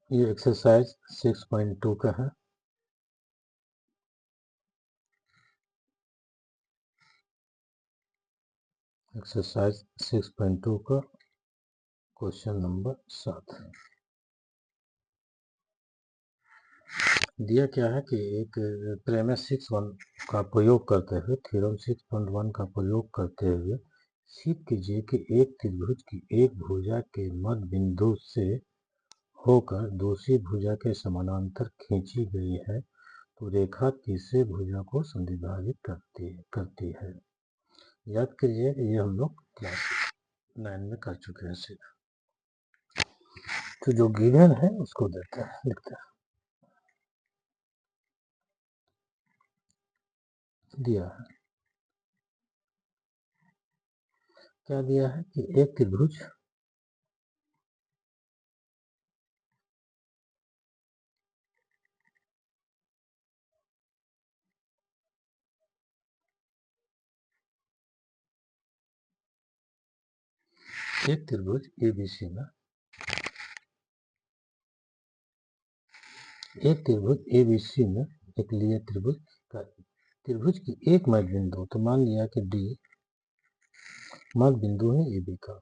ये एक्सरसाइज 6.2 का है। एक्सरसाइज 6.2 का क्वेश्चन नंबर 7 दिया क्या है कि एक प्रेमस 6.1 का प्रयोग करते हुए थ्योरम 6.1 का प्रयोग करते हुए सिद्ध कीजिए कि एक त्रिभुज की एक भुजा के मध्य बिंदु से होकर दूसरी भुजा के समानांतर खींची गई है तो रेखा तीसरे भुजा को संविभाजित करती है। याद करिए ये हम लोग क्लास 9 में कर चुके हैं। सिर्फ तो जो गिवन है उसको देते हैं, लिखते हैं। दिया है क्या दिया है कि एक त्रिभुज ABC में एक लिए त्रिभुज की एक मध्य बिंदु, तो मान लिया कि D मध्य बिंदु है AB का,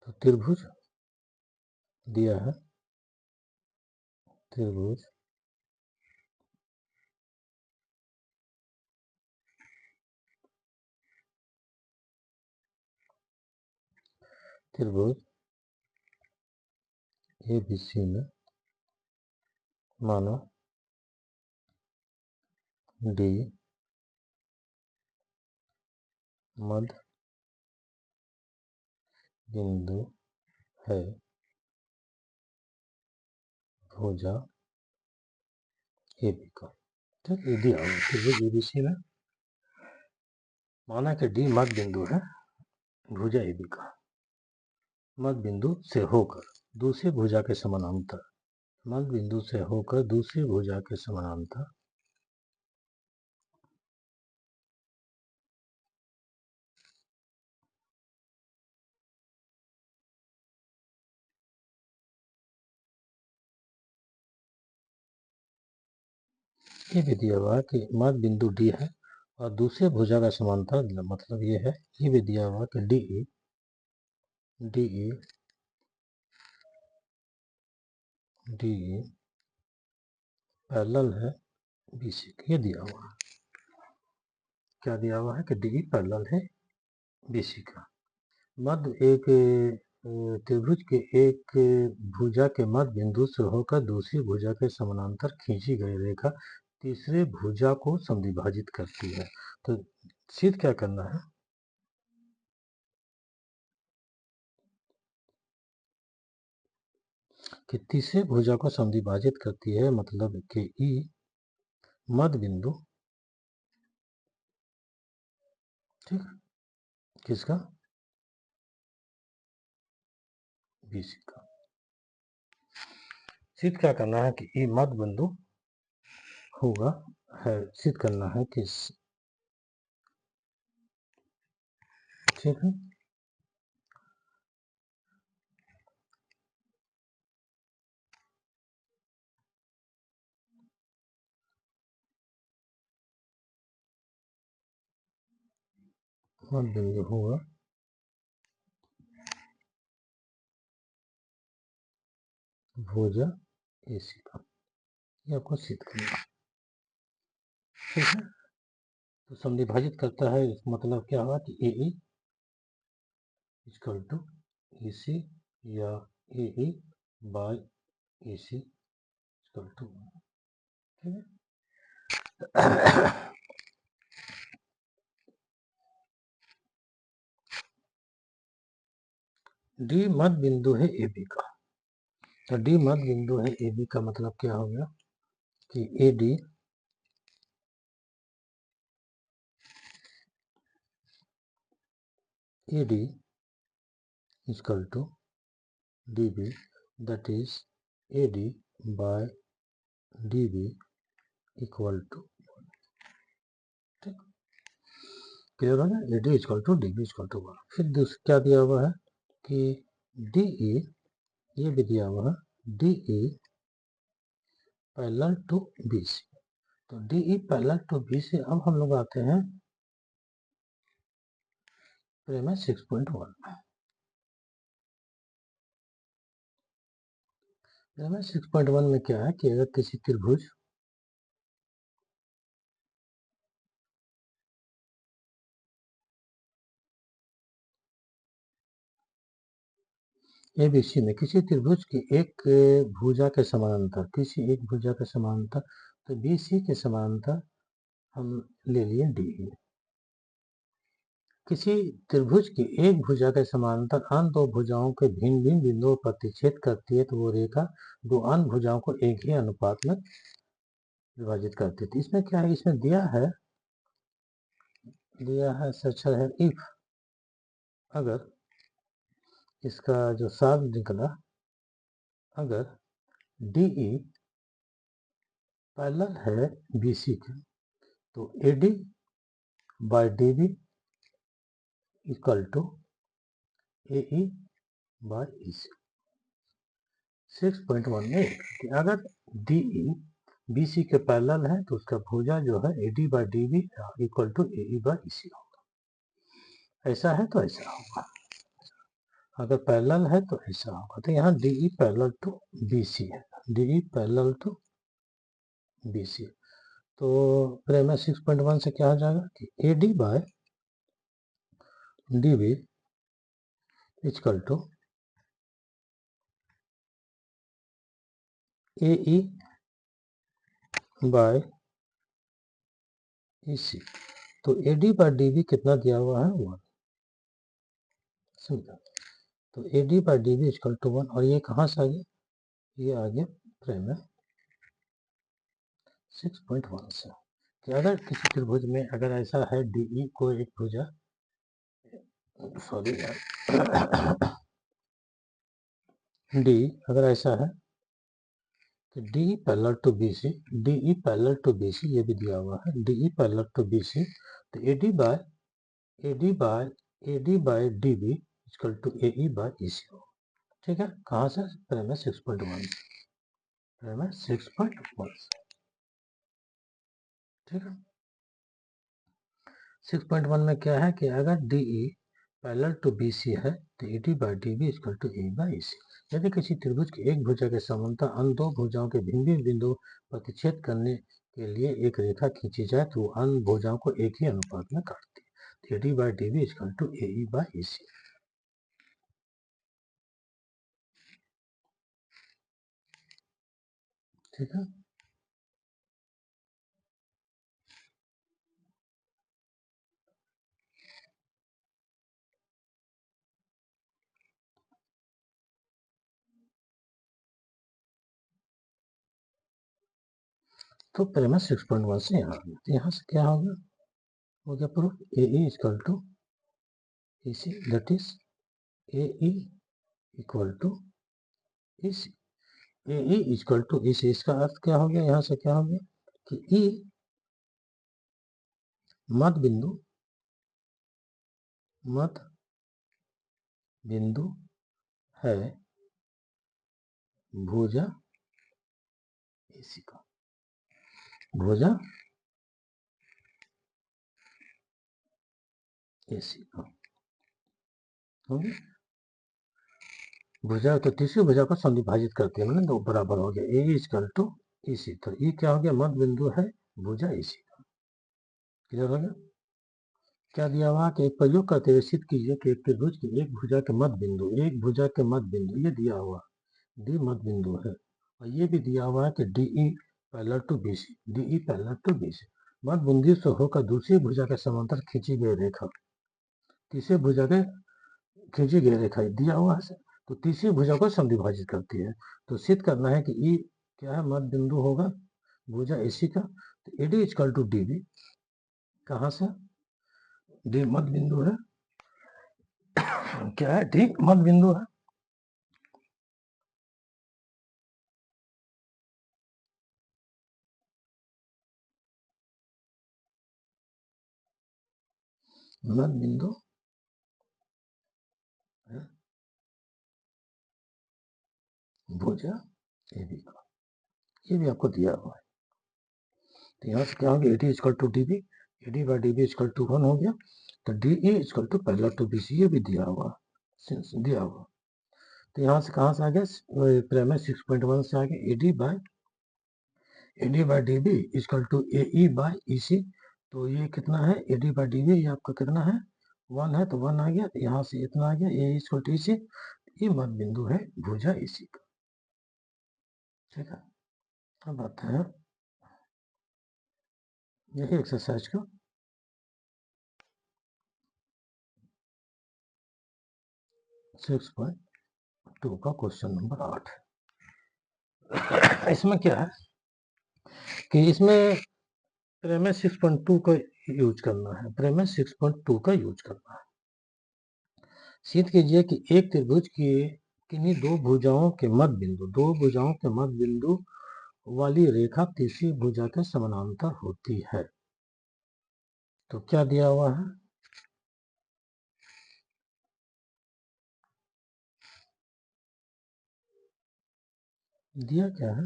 तो त्रिभुज दिया है त्रिभुज ABC में मानो D मध्य बिंदु है भुजा AB का। ठीक, ये दिया हुआ त्रिभुज ABC में माना कि D मध्य बिंदु है भुजा AB का, मध्य बिंदु से होकर दूसरी भुजा के समानांतर, मध्य बिंदु से होकर दूसरी भुजा के समानांतर ये भी दिया हुआ है कि मध्य बिंदु D है और दूसरे भुजा का समांतर, मतलब ये है, ये भी दिया हुआ कि DE पैरेलल है BC, ये दिया हुआ है। क्या दिया हुआ है कि DE पैरेलल है BC का। मध्य एक त्रिभुज के एक भुजा के मध्य बिंदु से होकर दूसरी भुजा के समानांतर खींची गई रेखा तीसरे भुजा को समद्विभाजित करती है। तो सिद्ध क्या करना है कि तीसरे भुजा को समद्विभाजित करती है, मतलब कि E मध्य बिंदु, ठीक, किसका BC का। सिद्ध क्या करना है कि E मध्य बिंदु होगा है, सिद्ध करना है कि ठीक है, मध्य बिंदु होगा भुजा AC का। ये आपको सिद्ध करना है, ठीक है। तो समद्विभाजित करता है, मतलब क्या हुआ कि AE इक्वल टू EC या AE by EC equal to, ठीक है। D मध्य बिंदु है AB का, तो D मध्य बिंदु है AB का मतलब क्या हो गया कि AD equal to DB, that is AD by DB equal to, ठीक, क्लियर हो गया। AD equal to DB equal to 1। फिर क्या दिया हुआ है कि DE, ये भी दिया हुआ है DE पैरेलल टू BC। तो DE पैरेलल टू BC। अब हम लोग आते हैं प्रेमा 6.1। प्रेमा 6.1 में क्या है कि अगर किसी त्रिभुज ABC में किसी त्रिभुज की एक भुजा के समानांतर, किसी एक भुजा के समानांतर, तो BC के समानांतर हम ले लिए DE। किसी त्रिभुज की एक भुजा के समानांतर अन्य दो भुजाओं के भिन्न भिन्न बिंदुओं पर प्रतिच्छेद करती है, तो वो रेखा दो अन्य भुजाओं को एक ही अनुपात में विभाजित करती है। तो इसमें क्या है, इसमें दिया है अक्षर है इफ। अगर इसका जो सार निकला, अगर DE पैरेलल है BC के, तो AD by DB equal to AE by EC। 6.1 में कि अगर DE BC के पैरेलल है तो उसका भुजा जो है AD by DB equal to AE by EC होगा। ऐसा है तो ऐसा होगा, अगर पैरेलल है तो ऐसा होगा। तो यहाँ DE पैरेलल टू BC है, DE पैरेलल टू BC। तो प्रेमा 6.1 से क्या हो जाएगा कि AD by DB equal to AE by EC। तो AD बाय DB कितना दिया हुआ है, 1। समझा। तो AD by DB equal to 1। और ये कहाँ से आ गया, ये आ गया प्रेमा 6.1 से कि अगर किसी त्रिभुज में अगर ऐसा है DE को एक भुजा, सॉरी D अगर ऐसा है कि DE parallel to BC, DE parallel to BC ये भी दिया हुआ है, DE पैरेलल टू BC, तो AD by DB equal to AE by EC हो। ठीक है, कहाँ से, प्रेमा 6.1 से, प्रेमा 6.1 से। ठीक है, 6.1 में क्या है कि अगर DE पैरेलल टू BC है तो AD by DB equal to AE by EC। यदि किसी त्रिभुज की एक भुजा के समांतर अन्य दो भुजाओं के भिन्न भिन्न बिंदु प्रतिच्छेद करने के लिए एक रेखा खींची जाए तो अन्य भुजाओं को एक ही अनुपात में काटती है। तो AD by DB equal to AE by EC। ठीक है, तो प्रेमा 6.1 से यहाँ आ गया। तो यहाँ से क्या होगा, हो गया proof, AE equal to EC, that is AE equal to EC। AE equal to EC, इसका अर्थ क्या हो गया, यहाँ से क्या हो गया कि E मध्य बिंदु है भुजा AC का, भुजा AC का हो गया। भुजा तो तीसरी भुजा को समविभाजित करते हैं, मतलब दो बराबर हो गया। AE इक्वल टू EC, तो E क्या हो गया, मध्य बिंदु है भुजा AC का। क्लियर हो गया। क्या दिया हुआ कि एक प्रयोग करते हुए सिद्ध कीजिए कि एक त्रिभुज की एक भुजा के मध्य बिंदु, एक भुजा के मध्य बिंदु, ये दिया हुआ D मध्य बिंदु है, और ये भी दिया हुआ है कि DE parallel to BC, DE parallel to BC। मध्य बिंदु से होकर दूसरी भुजा के समांतर खींची गई रेखा, तीसरी भुजा के खींची गई रेखा दिया हुआ है, तो तीसरी भुजा को समद्विभाजित करती है। तो सिद्ध करना है कि E क्या है, मध्य बिंदु होगा भुजा AC का। तो AD इक्वल टू DB, कहाँ से, D मध्य बिंदु है, क्या है, D मध्य बिंदु है, मध्य बिंदु है भुजा ए बी का, ये भी आपको दिया हुआ है। तो यहाँ से क्या हो गया, A D equal to D B, A D by D B is equal to 1 हो गया। तो D E equal to parallel to B C, ये भी दिया हुआ, दिया हुआ। तो यहाँ से कहाँ से आ गया, प्रेमस 6.1 से आ गया A D by D B is equal to A E by E C. तो ये कितना है, A D by D B, ये आपका कितना है, 1 है, तो 1 आ गया। तो यहाँ से इतना आ गया, ए इजकल टू ई सी, ये मध्य बिंदु है भुजा ई सी का। ठीक है, अब आते हैं यही एक्सरसाइज का 6.2 का क्वेश्चन नंबर 8। इसमें क्या है कि इसमें प्रेमस 6.2 का यूज करना है, प्रेमस 6.2 का यूज करना है। सिद्ध कीजिए कि एक त्रिभुज की किन्हीं दो भुजाओं के मध्य बिंदु, दो भुजाओं के मध्य बिंदु वाली रेखा तीसरी भुजा के समानांतर होती है। तो क्या दिया हुआ है, दिया क्या है,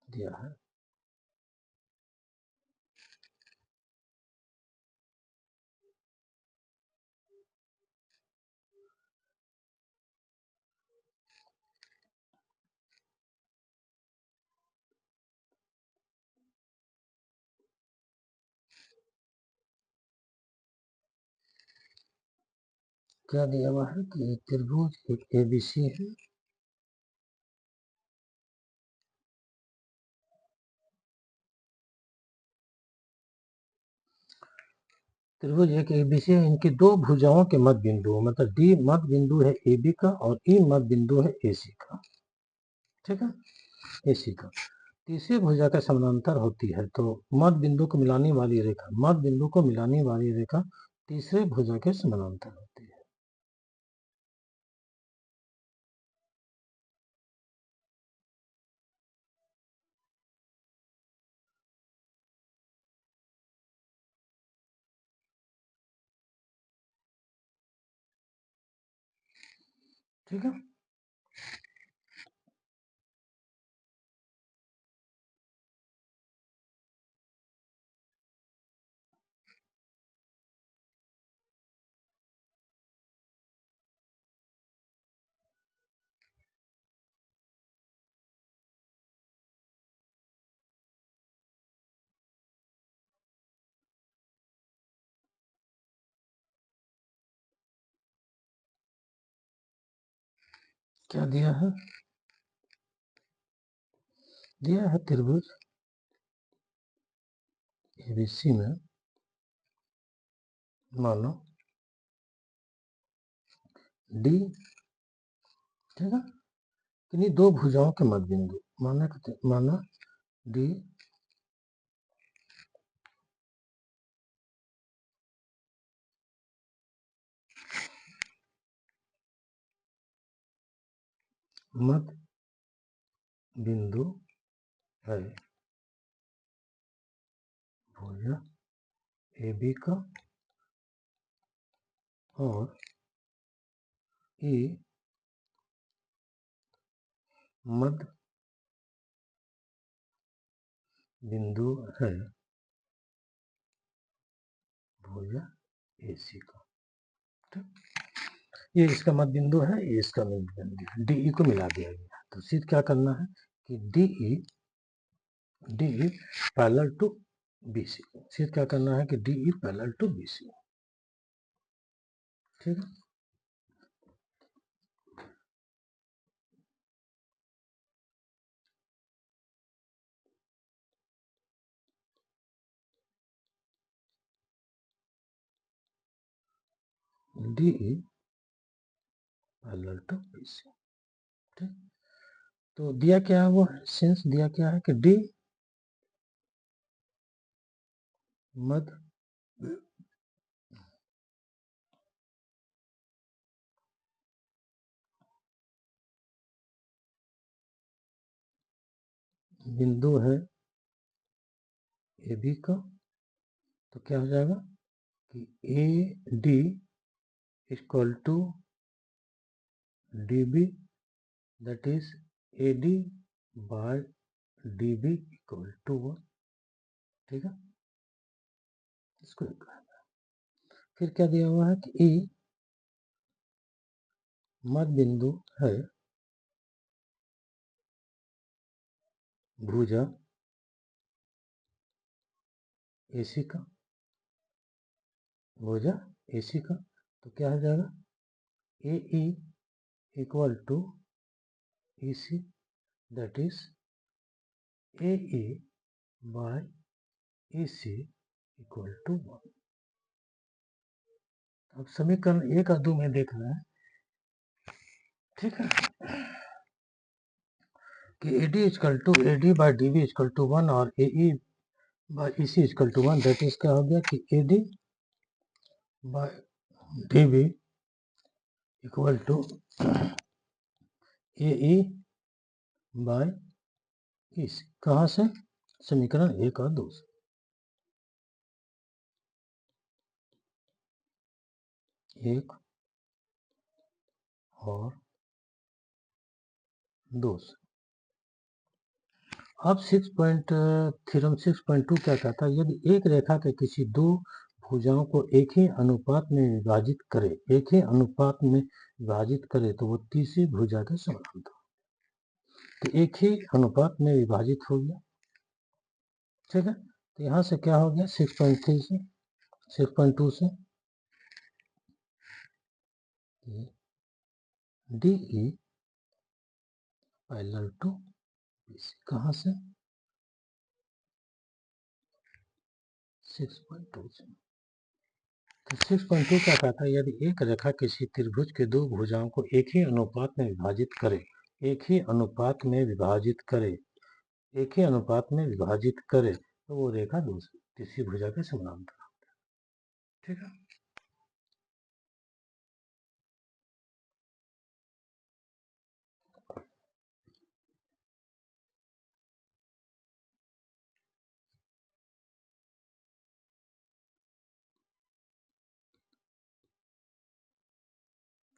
दिया है क्या दिया हुआ है कि त्रिभुज एक एबीसी है, त्रिभुज एक एबीसी है, इनकी दो भुजाओं के मध्य बिंदु, मतलब डी मध्य बिंदु है ए बी का और ई मध्य बिंदु है ए सी का। ठीक है, ए सी का तीसरी भुजा का समानांतर होती है। तो मध्य बिंदु को मिलाने वाली रेखा, मध्य बिंदु को मिलाने वाली रेखा तीसरे भुजा के समानांतर होती है। ठीक है, क्या दिया है, दिया है त्रिभुज एबीसी में मानो डी, ठीक है, किन्हीं दो भुजाओं के मध्य बिंदु, माना डी मध्य बिंदु है भुजा ए बी का और ई मध्य बिंदु है भुजा ए सी का। ठीक, ये इसका मध्य बिंदु है, ये इसका मध्य बिंदु है, डी ई को मिला दिया गया। तो सीध क्या करना है कि D E parallel to B C, सीध क्या करना है कि D E parallel to B C. ठीक है, D E parallel to B C. ठीक, तो दिया क्या है, वो सिंस दिया क्या है कि डी मध्य बिंदु है ए बी का। तो क्या हो जाएगा कि A D equal to D B that is AD by DB equal to 1। ठीक है, इसको फिर क्या दिया हुआ है कि E मध्य बिंदु है भुजा AC का, भुजा AC का, तो क्या हो जाएगा AE equal to EC, that is AE by EC equal to 1। अब समीकरण 1 और 2 में देखना है, ठीक है, कि AD equal to AD by DB equal to 1 और AE by EC equal to 1, that is क्या हो गया कि AD by DB equal to AE by EC। कहाँ से? समीकरण 1 और 2 से। 1 और 2 से। अब थ्योरम 6.2 क्या कहता है, यदि एक रेखा के किसी दो भुजाओं को एक ही अनुपात में विभाजित करे, एक ही अनुपात में विभाजित करे तो वो तीसरी भुजा के समानांतर। तो एक ही अनुपात में विभाजित हो गया, ठीक है, तो यहाँ से क्या हो गया 6.3 से 6.2 से DE पैरेलल टू BC। कहाँ से? 6.2 से। तो 6.2 क्या कहता है, यदि एक रेखा किसी त्रिभुज के दो भुजाओं को एक ही अनुपात में विभाजित करे, एक ही अनुपात में विभाजित करे, एक ही अनुपात में विभाजित करे तो वो रेखा दूसरी तीसरी भुजा के समानांतर, ठीक है।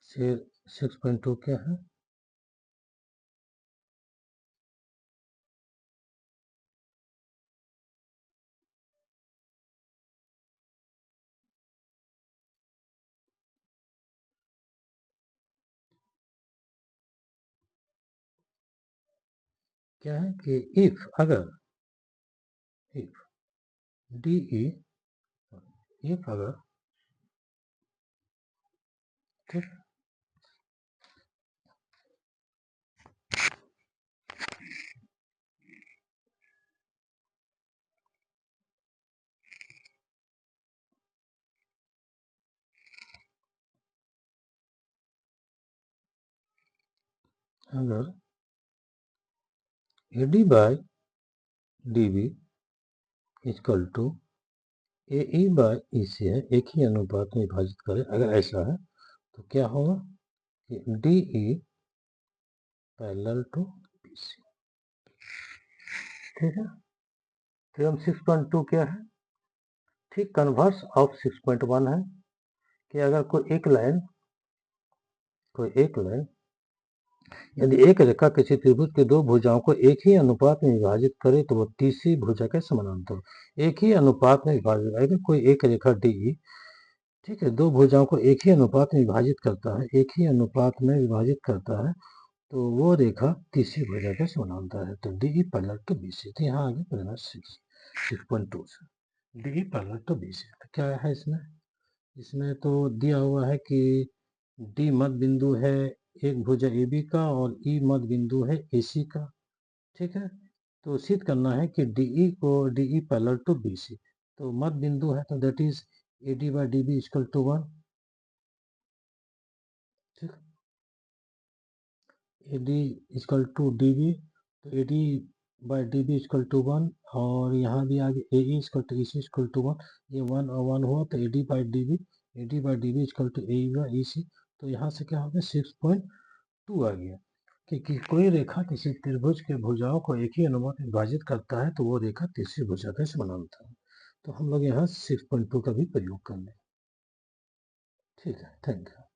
फिर 6.2 क्या है, क्या है कि इफ अगर इफ DE इफ अगर, ठीक, अगर AD by DB equal to AE by EC है, एक ही अनुपात में विभाजित करें, अगर ऐसा है तो क्या होगा कि DE पैरेलल टू BC, ठीक है। थ्योरम 6.2 क्या है, ठीक कन्वर्स ऑफ 6.1 है कि अगर कोई एक लाइन यदि एक रेखा किसी त्रिभुज के दो भुजाओं को एक ही अनुपात में विभाजित करे तो वो तीसरी भुजा के समानांतर, एक ही अनुपात में विभाजित, अगर कोई एक रेखा DE, ठीक है, दो भुजाओं को एक ही अनुपात में विभाजित करता है, एक ही अनुपात में विभाजित करता है तो वो रेखा तीसरी भुजा के समानांतर है। तो DE पैरेलल टू BC। तो यहाँ आगे पढ़ना 6.2 से DE पैरेलल टू BC। तो क्या है इसमें तो दिया हुआ है कि D मध्य बिंदु है एक भुजा AB का और E मध्य बिंदु है AC का, ठीक है। तो सिद्ध करना है कि DE पैरेलल टू BC, तो मध्य बिंदु है तो that is AD by DB equal to 1, ठीक, AD इक्वल टू DB, तो AD by DB equal to 1 और यहाँ भी आगे AE equal to EC equal to 1, ये 1 और 1 हुआ तो AD by DB equal to AE by EC। तो यहाँ से क्या हो गया 6.2 आ गया कि कोई रेखा किसी त्रिभुज के भुजाओं को एक ही अनुपात में विभाजित करता है तो वो रेखा तीसरी भुजा के समानांतर है। तो हम लोग यहाँ 6.2 का भी प्रयोग कर लें, ठीक है, थैंक यू।